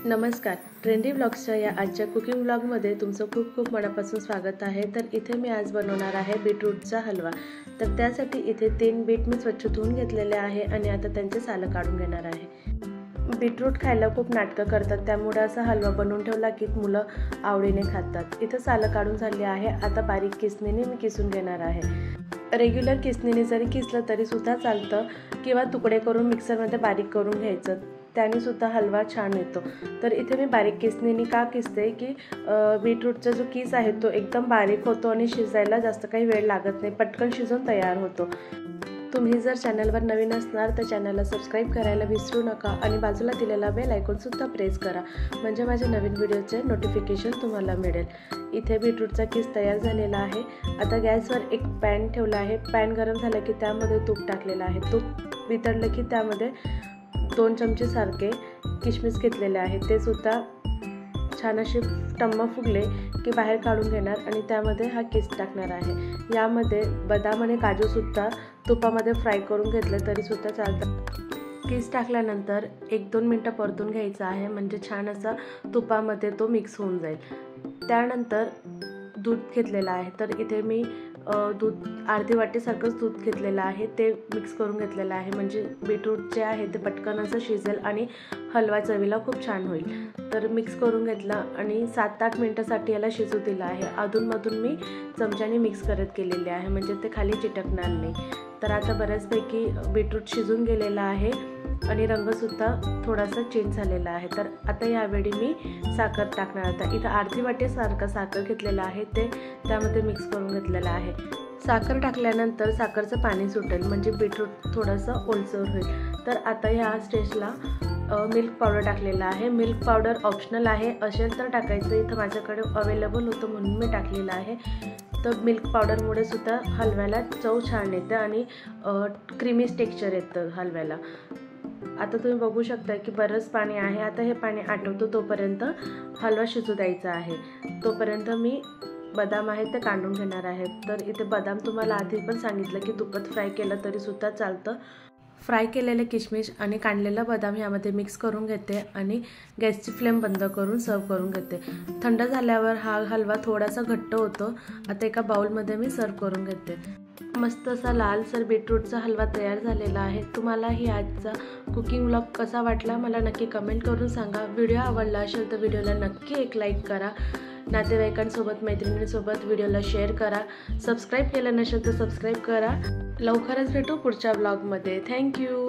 नमस्कार, ट्रेंडी ब्लॉग्सच्या या आजच्या कुकिंग ब्लॉगमध्ये तुमचं खूप खूप मनापासून स्वागत आहे। तर इथे मी आज बनवणार आहे बीटरूटचा हलवा। तर त्यासाठी इथे 3 बीट मी स्वच्छ धुवून घेतलेले आहे आणि आता त्यांचे सालं काढून घेणार आहे। बीटरूट खायला खूप नाटकं करतात, त्यामुळे असा हलवा बनवून ठेवला की मुलं आवडीने खातात। इथे सालं काढून झाले आहे, आता बारीक किसणीने मी किसून घेणार आहे। रेग्युलर किसणीने जरी किसलं तरी सुद्धा चालतं किंवा तुकडे करून मिक्सरमध्ये बारीक करून घ्यायचं, त्याने सुद्धा हलवा छान येतो। तर इथे मी बारीक किसणीने का किसते की बीटरूटचा जो किस आहे तो एकदम बारीक होतो आणि शिजायला जास्त काही वेळ लागत नाही, पटकन शिजून तयार होतो। तुम्ही जर चॅनलवर नवीन असणार तर चॅनलला सबस्क्राईब करायला विसरू नका आणि बाजूला दिलेला बेल आयकॉन सुद्धा प्रेस करा, म्हणजे माझ्या नवीन व्हिडिओचे नोटिफिकेशन तुम्हाला मिळेल। इथे बीटरूटचा किस तयार झालेला आहे। आता गॅसवर एक पॅन ठेवला आहे। पॅन गरम झाला की त्यामध्ये तूप टाकलेलं आहे। तूप वितळलं की त्यामध्ये 2 चमचे सारखे किशमिश घेतलेले आहे, ते सुद्धा छान असे टम्म फुगले की बाहेर काढून घेणार आणि त्यामध्ये हा किस टाकणार आहे। यामध्ये बदाम आणि काजू सुद्धा तुपामध्ये फ्राय करून घेतले तरी सुद्धा चालतं। किस टाकल्यानंतर 1-2 मिनटं परतून घ्यायचं आहे, म्हणजे छान असा तुपामध्ये तो मिक्स होऊन जाईल। त्यानंतर दूध घेतलेलं आहे, तर इथे मी दूध अर्धी वाटीसारखंच दूध घेतलेलं आहे, ते मिक्स करून घेतलेलं आहे, म्हणजे बीटरूट जे आहे ते पटकन असं शिजेल आणि हलवा चवीला खूप छान होईल। तर मिक्स करून घेतला आणि 7-8 मिनटासाठी याला शिजू दिलं आहे। अधूनमधून मी चमच्याने मिक्स करत गेलेले आहे, म्हणजे ते खाली चिटकणार नाही। तर आता बऱ्याचपैकी बीटरूट शिजून गेलेला आहे आणि रंगसुद्धा थोडासा चेंज झालेला आहे। तर आता यावेळी मी साखर टाकणार आहे। इथं अर्धी वाटीसारखं साखर घेतलेलं आहे, ते त्यामध्ये मिक्स करून घेतलेलं आहे। साखर टाकल्यानंतर साखरचं पाणी सुटेल, म्हणजे बीटरूट थोडंसं ओलसर होईल। तर आता ह्या स्टेजला मिल्क पावडर टाकलेलं आहे। मिल्क पावडर ऑप्शनल आहे, असेल तर टाकायचं, इथं माझ्याकडे अवेलेबल होतं म्हणून मी टाकलेलं आहे। तर मिल्क पावडरमुळे सुद्धा हलव्याला चव छान येते आणि क्रीमीच टेक्स्चर येतं हलव्याला। आता तुम्ही बघू शकता की बरंच पाणी आहे। आता हे पाणी आटवतो तोपर्यंत हलवा शिजू द्यायचा आहे। तोपर्यंत मी बदाम आहे ते काढून घेणार आहे। तर इथे बदाम तुम्हाला आधी पण सांगितलं की तुपात फ्राय केलं तरी सुद्धा चालतं। फ्राय केलेले किशमिश आणि काढलेला बदाम यामध्ये मिक्स करून घेते आणि गॅसची फ्लेम बंद करून सर्व करून घेते। थंड झाल्यावर हा हलवा थोडासा घट्ट होतो। आता एका बाउलमध्ये मी सर्व करून घेते। मस्त असा लालसर बीटरूटचा हलवा तयार झालेला आहे। तुम्हालाही आजचा कुकिंग व्लॉग कसा वाटला मला नक्की कमेंट करून सांगा। व्हिडिओ आवडला असेल तर व्हिडिओला नक्की एक लाईक करा, नातेवाईकांसोबत मैत्रिणींसोबत व्हिडिओला शेअर करा, सबस्क्राईब केलं नसेल तर सबस्क्राईब करा। लवकरच भेटू पुढच्या ब्लॉगमध्ये। थँक्यू।